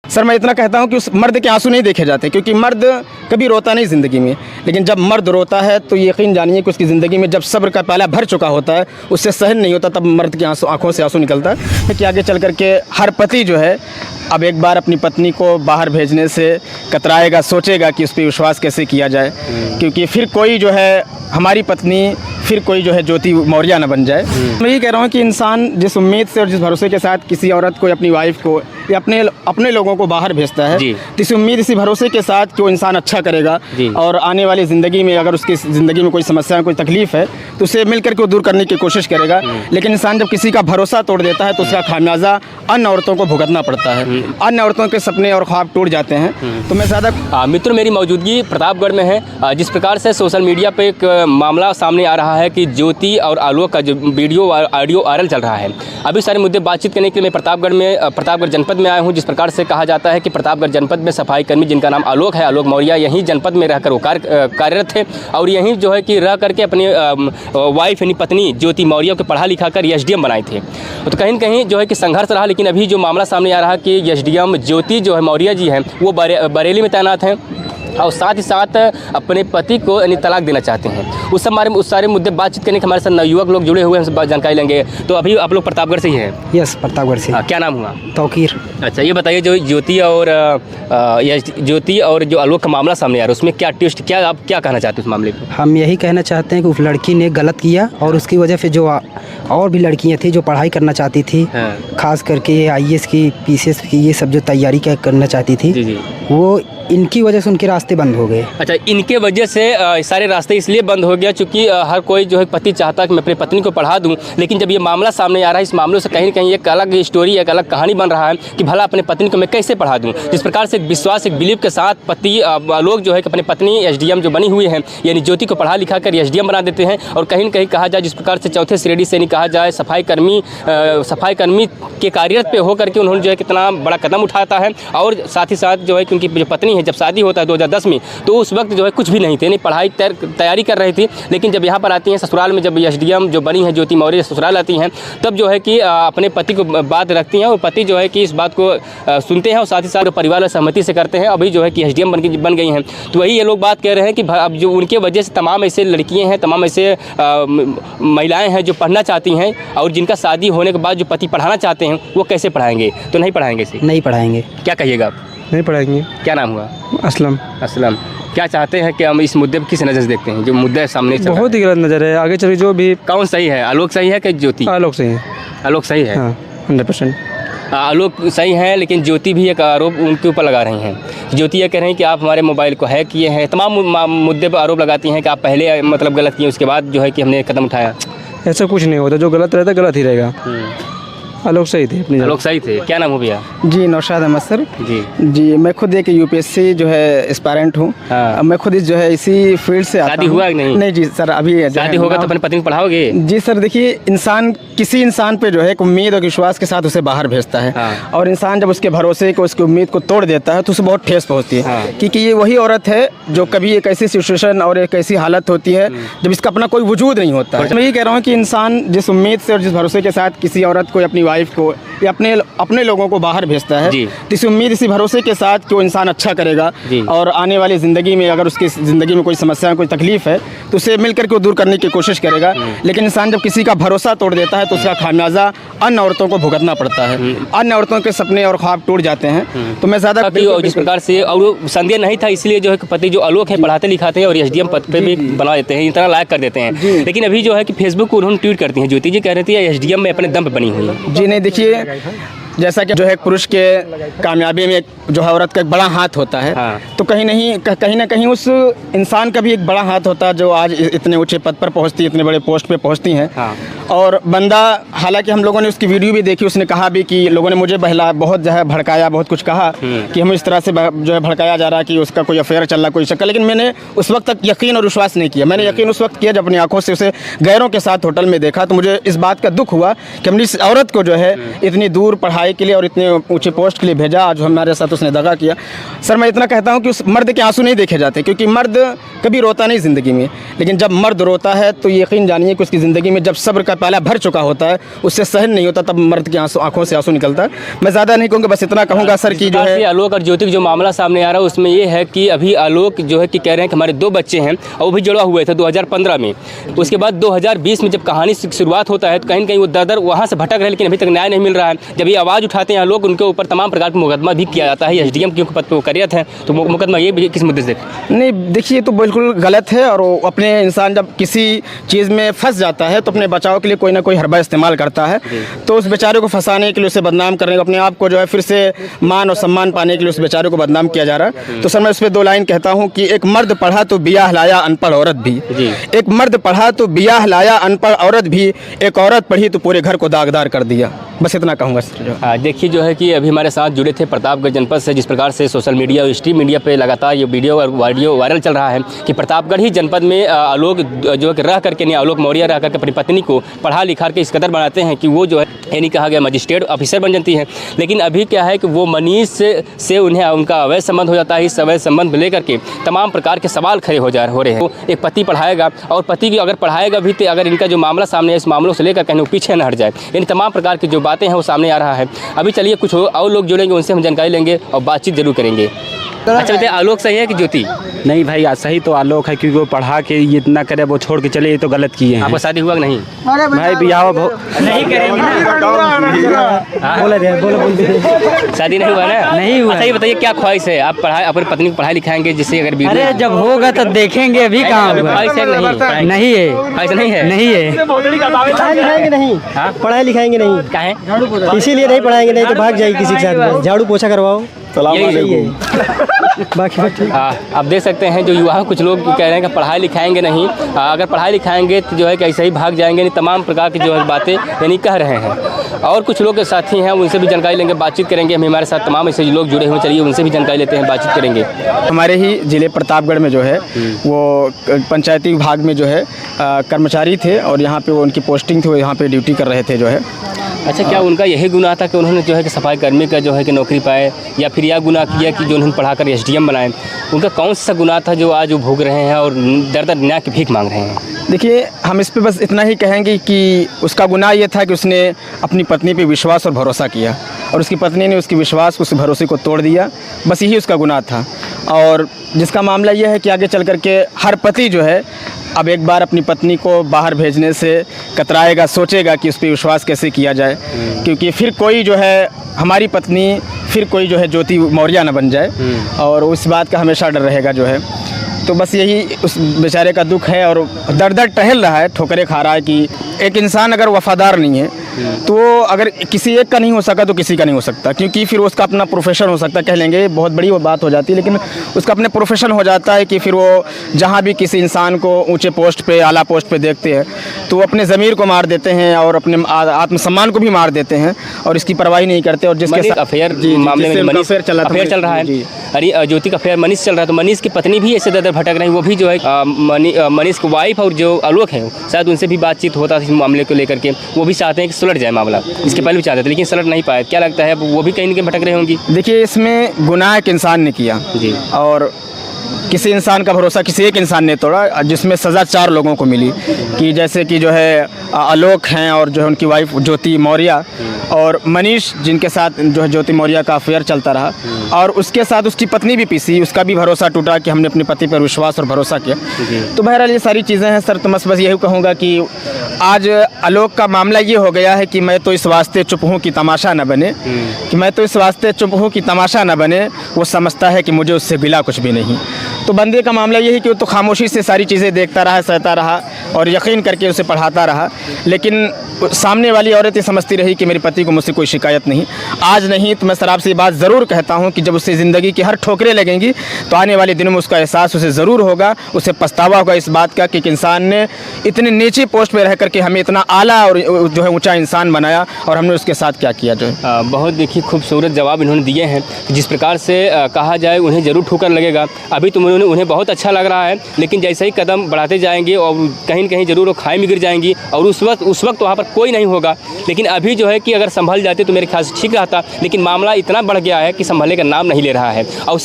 Sir मैं इतना कहता हूँ कि उस मर्द के आंसू नहीं देखे जाते, क्योंकि मर्द कभी रोता नहीं ज़िंदगी में, लेकिन जब मर्द रोता है तो यकीन जानिए कि उसकी ज़िंदगी में जब सब्र का प्याला भर चुका होता है, उससे सहन नहीं होता, तब मर्द के आंखों से आंसू निकलता है। कि आगे चल करके हर पति जो है अब एक बार अपनी पत्नी को बाहर भेजने से कतराएगा, सोचेगा कि उस पर विश्वास कैसे किया जाए, क्योंकि फिर कोई जो है हमारी पत्नी फिर कोई जो है ज्योति मौर्य न बन जाए। मैं ये कह रहा हूँ कि इंसान जिस उम्मीद से और जिस भरोसे के साथ किसी औरत को, अपनी वाइफ को या अपने लोगों को बाहर भेजता है, तो इसी उम्मीद, इसी भरोसे के साथ कि वो इंसान अच्छा करेगा और आने वाली ज़िंदगी में अगर उसकी ज़िंदगी में कोई समस्या, कोई तकलीफ़ है तो उसे मिल करके वो दूर करने की कोशिश करेगा। लेकिन इंसान जब किसी का भरोसा तोड़ देता है तो उसका खामियाजा अन्य औरतों को भुगतना पड़ता है, अन्य औरतों के सपने और ख्वाब टूट जाते हैं। तो मैं ज़्यादा मित्रों, मेरी मौजूदगी प्रतापगढ़ में है। जिस प्रकार से सोशल मीडिया पे एक मामला सामने आ रहा है कि ज्योति और आलोक का जो वीडियो ऑडियो वायरल चल रहा है, अभी सारे मुद्दे बातचीत करने के लिए मैं प्रतापगढ़ जनपद में आया हूँ। जिस प्रकार से कहा जाता है कि प्रतापगढ़ जनपद में सफाई कर्मी जिनका नाम आलोक है, आलोक मौर्य, यहीं जनपद में रहकर वो कार्यरत थे और यहीं जो है कि रह करके अपनी वाइफ यानी पत्नी ज्योति मौर्य को पढ़ा लिखा कर एसडीएम बनाए थे। तो कहीं न कहीं जो है कि संघर्ष रहा, लेकिन अभी जो मामला सामने आ रहा है कि एसडीएम ज्योति जो है मौर्य जी हैं वो बरेली में तैनात हैं और साथ ही साथ अपने पति को यानी तलाक देना चाहते हैं। उस सारे मुद्दे बातचीत करने के हमारे साथ नवयुवक लोग जुड़े हुए हैं, हमसे जानकारी लेंगे। तो अभी आप लोग प्रतापगढ़ से ही हैं? यस, प्रतापगढ़ से। क्या नाम हुआ? तौकीर। अच्छा, ये बताइए जो ज्योति और जो आलोक का मामला सामने आ रहा है उसमें क्या ट्विस्ट, क्या आप क्या कहना चाहते हैं उस मामले पर? हम यही कहना चाहते हैं कि उस लड़की ने गलत किया और उसकी वजह से जो और भी लड़कियां थी जो पढ़ाई करना चाहती थी, खास करके आईएएस की, पीसीएस की, ये सब जो तैयारी करना चाहती थी, वो इनकी वजह से उनके रास्ते बंद हो गए। अच्छा, इनके वजह से सारे रास्ते इसलिए बंद हो गया क्योंकि हर कोई जो है पति चाहता है कि मैं अपनी पत्नी को पढ़ा दूं, लेकिन जब ये मामला सामने आ रहा है, इस मामले से कहीं न कहीं एक अलग स्टोरी, एक अलग कहानी बन रहा है कि भला अपनी पत्नी को मैं कैसे पढ़ा दूं। जिस प्रकार से एक विश्वास, एक बिलीव के साथ पति लोग जो है कि अपनी पत्नी एसडीएम जो बनी हुई है यानी ज्योति को पढ़ा लिखा कर एसडीएम बना देते हैं। और कहीं न कहीं कहा जाए जिस प्रकार से चौथे श्रेणी से नहीं कहा जाए, सफाई कर्मी के कार्यरत पे होकर के उन्होंने जो है कितना बड़ा कदम उठाता है। और साथ ही साथ जो है कि उनकी जो पत्नी है, जब शादी होता है 2010 में, तो उस वक्त जो है कुछ भी नहीं थे, नहीं पढ़ाई तैयारी कर रही थी, लेकिन जब यहाँ पर आती हैं ससुराल में, जब एसडीएम जो बनी है ज्योति मौर्य ससुराल आती हैं, तब जो है कि अपने पति को बात रखती हैं और पति जो है कि इस बात को सुनते हैं और साथ ही साथ परिवार सहमति से करते हैं। अभी जो है कि एसडीएम बन गई हैं। तो वही ये लोग बात कह रहे हैं कि अब जो उनके वजह से तमाम ऐसे लड़कियाँ हैं, तमाम ऐसे महिलाएँ हैं जो पढ़ना चाहती हैं और जिनका शादी होने के बाद जो पति पढ़ाना चाहते हैं वो कैसे पढ़ाएंगे? तो नहीं पढ़ाएंगे इसे? नहीं पढ़ाएंगे। क्या कहिएगा आप? नहीं पढ़ाएंगे। क्या नाम हुआ? असलम। क्या चाहते हैं कि हम इस मुद्दे पर किस नज़र से देखते हैं? जो मुद्दा सामने बहुत ही गलत नज़र है। आगे चल जो भी कौन सही है? आलोक सही है कि ज्योति? आलोक सही है। आलोक सही है, हाँ, 100%। आलोक सही है, लेकिन ज्योति भी एक आरोप उनके ऊपर लगा रही हैं। ज्योति ये कह रही हैं कि आप हमारे मोबाइल को हैक किए हैं, तमाम मुद्दे पर आरोप लगाती हैं कि आप पहले मतलब गलत किए, उसके बाद जो है कि हमने कदम उठाया। ऐसा कुछ नहीं होता, जो गलत रहता गलत ही रहेगा। आलोक सही थे अपनी। आलोक सही थे। क्या नाम हो भैया? जी नौशाद अहमद सर। जी मैं खुद एक यूपीएससी जो है एस्पायरेंट हूँ। मैं खुद जो है इसी फील्ड से आता हूँ। शादी हुआ कि नहीं? नहीं जी सर, अभी शादी होगा तो अपनी पत्नी पढ़ाओगे? जी सर, देखिए इंसान किसी इंसान पे जो है एक उम्मीद और विश्वास के साथ उसे बाहर भेजता है, और इंसान जब उसके भरोसे को, उसकी उम्मीद को तोड़ देता है तो उसे बहुत ठेस पहुँचती है, क्योंकि ये वही औरत है जो कभी एक ऐसी सिचुएशन और एक ऐसी हालत होती है जब इसका अपना कोई वजूद नहीं होता है। मैं ये कह रहा हूँ कि इंसान जिस उम्मीद से और जिस भरोसे के साथ किसी औरत को, अपनी वाइफ को या अपने लोगों को बाहर भेजता है, तो इसी उम्मीद, इसी भरोसे के साथ कि वो इंसान अच्छा करेगा और आने वाली ज़िंदगी में अगर उसकी ज़िंदगी में कोई समस्या, कोई तकलीफ़ है तो उसे मिल करके वो दूर करने की कोशिश करेगा। लेकिन इंसान जब किसी का भरोसा तोड़ देता है तो उसका खामियाजा अन्य औरतों को भुगतना पड़ता है, अन्य औरतों के सपने और ख्वाब टूट जाते हैं। तो मैं ज़्यादा जिस प्रकार से, और संदेह नहीं था, इसलिए जो है पति जो आलोक है पढ़ाते लिखाते हैं और एसडीएम पद पे भी बना देते हैं, इतना लायक कर देते हैं। लेकिन अभी जो है कि फेसबुक को उन्होंने ट्वीट करती हैं, ज्योति जी कह रही थी एसडीएम में अपने दम पे बनी हुई है। जी नहीं, देखिए जैसा कि जो है पुरुष के कामयाबी में जो है औरत का एक बड़ा हाथ होता है, तो कहीं ना कहीं उस इंसान का भी एक बड़ा हाथ होता है जो आज इतने ऊंचे पद पर पहुंचती है, इतने बड़े पोस्ट पे पहुंचती हैं। और बंदा, हालांकि हम लोगों ने उसकी वीडियो भी देखी, उसने कहा भी कि लोगों ने मुझे बहुत जो है भड़काया, बहुत कुछ कहा कि हमें इस तरह से जो है भड़काया जा रहा है कि उसका कोई अफेयर चल रहा, कोई शक्ल। लेकिन मैंने उस वक्त तक यकीन और विश्वास नहीं किया। मैंने यकीन उस वक्त किया जब अपनी आंखों से उसे गैरों के साथ होटल में देखा, तो मुझे इस बात का दुख हुआ कि हमने इस औरत को जो है इतनी दूर पढ़ाई के लिए और इतने ऊंचे पोस्ट के लिए भेजा, आज हमारे साथ उसने दगा किया। सर मैं इतना कहता हूँ कि उस मर्द के आंसू नहीं देखे जाते, क्योंकि मर्द कभी रोता नहीं ज़िंदगी में, लेकिन जब मर्द रोता है तो यकीन जानिए कि उसकी ज़िंदगी में जब सब्र का प्याला भर चुका होता है, उससे सहन नहीं होता, तब मर्द की आंखों से आंसू निकलता है। मैं ज़्यादा नहीं कहूँगा, बस इतना कहूँगा सर कि जो है आलोक और ज्योति जो मामला सामने आ रहा है उसमें ये है कि अभी आलोक जो है कि कह रहे हैं कि हमारे 2 बच्चे हैं और वो भी जुड़ा हुए थे 2015 में। उसके बाद 2020 में जब कहानी शुरुआत होता है तो कहीं न कहीं वो दर वहाँ से भटक रहे हैं, लेकिन अभी तक न्याय नहीं मिल रहा है। जब ये आवाज़ उठाते हैं लोग, उनके ऊपर तमाम प्रकार का मुकदमा भी किया जाता है। एसडीएम क्योंकि पद पर वो कार्यरत हैं, तो मुकदमा ये भी किस मुद्दे से? नहीं, देखिए तो बिल्कुल गलत है। और अपने इंसान जब किसी चीज़ में फंस जाता है तो अपने बचाव के लिए कोई ना कोई हरबा इस्तेमाल करता है। तो उस बेचारे को फंसाने के लिए, उसे बदनाम करने को, अपने आप को जो है फिर से मान और सम्मान पाने के लिए उस बेचारे को बदनाम किया जा रहा है। तो सर मैं उस पर 2 लाइन कहता हूँ कि एक मर्द पढ़ा तो बियाह लाया अनपढ़ औरत भी, एक मर्द पढ़ा तो बियाह लाया अनपढ़ औरत भी, एक औरत पढ़ी तो पूरे घर को दागदार कर दिया। बस इतना कहूँगा सर। देखिए जो है कि अभी हमारे साथ जुड़े थे प्रतापगढ़ जनपद से, जिस प्रकार से सोशल मीडिया और स्ट्रीम मीडिया पे लगातार ये वीडियो और ऑडियो वायरल चल रहा है कि प्रतापगढ़ ही जनपद में आलोक जो है कि रह करके नहीं, आलोक मौर्य रह करके अपनी पत्नी को पढ़ा लिखा के इस कदर बनाते हैं कि वो जो है यानी कहा गया मजिस्ट्रेट ऑफिसर बन जाती है। लेकिन अभी क्या है कि वो मनीष से उन्हें उनका अवैध संबंध हो जाता है। इस अवैध संबंध लेकर के तमाम प्रकार के सवाल खड़े हो रहे हैं। तो एक पति पढ़ाएगा और पति भी अगर पढ़ाएगा भी तो अगर इनका जो मामला सामने है, इस मामलों से लेकर कहीं पीछे न हट जाए, यानी तमाम प्रकार की जो बातें हैं वो सामने आ रहा है। अभी चलिए कुछ और लोग जुड़ेंगे, उनसे हम जानकारी लेंगे और बातचीत जरूर करेंगे। अच्छा बताइए, आलोक सही है कि ज्योति? नहीं भाई, सही तो आलोक है, क्योंकि वो पढ़ा के ये इतना करे, वो छोड़ के चले, ये तो गलत किए हैं। आपका शादी हुआ कि नहीं? भाई बियाह नहीं करेंगे ना, शादी नहीं हुआ ना? नहीं हुआ। अच्छा ये बताइए क्या ख्वाहिश है, आप अपनी पत्नी को पढ़ाई लिखाएंगे जिससे अगर वीडियो? अरे जब होगा तो देखेंगे, अभी कहाँ होगा। ख्वाहिश है नहीं? नहीं है, ख्वाहिश नहीं है? नहीं है। पढ़ाई लिखाएंगे नहीं, पढ़ाई लिखाएंगे नहीं, क्या है इसीलिए नहीं पढ़ाएंगे, नहीं तो भाग जाएगी किसी के साथ, झाड़ू पोछा करवाओ। बाकी आप देख सकते हैं जो युवा कुछ लोग कह रहे हैं कि पढ़ाई लिखाएंगे नहीं, अगर पढ़ाई लिखाएंगे तो जो है कि ऐसे ही भाग जाएंगे, नहीं तमाम प्रकार की जो है बातें यानी कह रहे हैं। और कुछ लोग साथी हैं, उनसे भी जानकारी लेंगे, बातचीत करेंगे। हमारे साथ तमाम ऐसे लोग जुड़े हुए, चलिए उनसे भी जानकारी लेते हैं, बातचीत करेंगे। हमारे ही ज़िले प्रतापगढ़ में जो है वो पंचायती विभाग में जो है कर्मचारी थे और यहाँ पे वो उनकी पोस्टिंग थी, वो यहाँ पे ड्यूटी कर रहे थे जो है। अच्छा, क्या उनका यही गुनाह था कि उन्होंने जो है कि सफाई कर्मी का जो है कि नौकरी पाए, या फिर यह गुनाह किया कि जो उन्होंने पढ़ाकर एसडीएम बनाए? उनका कौन सा गुनाह था जो आज वो भोग रहे हैं और दर न्याय की भीख मांग रहे हैं? देखिए, हम इस पे बस इतना ही कहेंगे कि उसका गुनाह ये था कि उसने अपनी पत्नी पे विश्वास और भरोसा किया और उसकी पत्नी ने उसके विश्वास, उस भरोसे को तोड़ दिया। बस यही उसका गुनाह था। और जिसका मामला ये है कि आगे चल कर के हर पति जो है अब एक बार अपनी पत्नी को बाहर भेजने से कतराएगा, सोचेगा कि उस पर विश्वास कैसे किया जाए, क्योंकि फिर कोई जो है हमारी पत्नी, फिर कोई जो है ज्योति मौर्य न बन जाए, और उस बात का हमेशा डर रहेगा जो है। तो बस यही उस बेचारे का दुख है और दर दर टहल रहा है, ठोकरें खा रहा है कि एक इंसान अगर वफादार नहीं है तो अगर किसी एक का नहीं हो सका तो किसी का नहीं हो सकता, क्योंकि फिर उसका अपना प्रोफेशन हो सकता है, कह लेंगे बहुत बड़ी वो बात हो जाती है, लेकिन उसका अपने प्रोफेशन हो जाता है कि फिर वो जहाँ भी किसी इंसान को ऊंचे पोस्ट पे, आला पोस्ट पे देखते हैं तो वो अपने ज़मीर को मार देते हैं और अपने आत्मसम्मान को भी मार देते हैं और इसकी परवाही नहीं करते। और जिसके साथ अफेयर मामले में मनीष अफेयर चल रहा है, अरे ज्योति का अफेयर मनीष चल रहा है, तो मनीष की पत्नी भी ऐसे दर भटक रही है। वो भी जो है मनीष की वाइफ और जो आलोक है शायद उनसे भी बातचीत होता है इस मामले को लेकर के, वो भी चाहते हैं कि सुलझ जाए मामला। इसके पहले भी चाहते थे लेकिन सुलझ नहीं पाए। क्या लगता है वो भी कहीं न कहीं भटक रही होंगी? देखिए, इसमें गुनाह एक इंसान ने किया जी, और किसी इंसान का भरोसा किसी एक इंसान ने तोड़ा, जिसमें सज़ा 4 लोगों को मिली, कि जैसे कि जो है आलोक हैं और जो है उनकी वाइफ ज्योति मौर्य और मनीष, जिनके साथ जो है ज्योति मौर्य का अफेयर चलता रहा, और उसके साथ उसकी पत्नी भी पीसी, उसका भी भरोसा टूटा कि हमने अपने पति पर विश्वास और भरोसा किया। तो बहरहाल ये सारी चीज़ें हैं सर। तो बस यही कहूँगा कि आज आलोक का मामला ये हो गया है कि मैं तो इस वास्ते चुप हूँ कि तमाशा न बने, कि मैं तो इस वास्ते चुप हूँ कि तमाशा न बने। वो समझता है कि मुझे उससे गिला कुछ भी नहीं। तो बंदे का मामला यही कि वो तो खामोशी से सारी चीज़ें देखता रहा, सहता रहा और यकीन करके उसे पढ़ाता रहा, लेकिन सामने वाली औरत ये समझती रही कि मेरे पति को मुझसे कोई शिकायत नहीं। आज नहीं तो मैं सर आपसे ये बात ज़रूर कहता हूँ कि जब उससे ज़िंदगी की हर ठोकरें लगेंगी तो आने वाले दिनों में उसका एहसास उसे ज़रूर होगा, उसे पछतावा होगा इस बात का कि एक इंसान ने इतने नीचे पोस्ट पर रह करके हमें इतना आला और जो है ऊँचा इंसान बनाया और हमने उसके साथ क्या किया। जो है बहुत देखिए खूबसूरत जवाब इन्होंने दिए हैं। जिस प्रकार से कहा जाए उन्हें ज़रूर ठोकर लगेगा। अभी तो उन्हें बहुत अच्छा लग रहा है, लेकिन जैसे ही कदम बढ़ाते जाएंगे और कहीं न कहीं ज़रूर वो खाई में गिर जाएंगी और उस वक्त वहाँ पर कोई नहीं होगा। लेकिन अभी जो है कि अगर संभल जाते तो मेरे ख्याल से ठीक रहता, लेकिन मामला इतना बढ़ गया है कि संभलने का नाम नहीं ले रहा है। और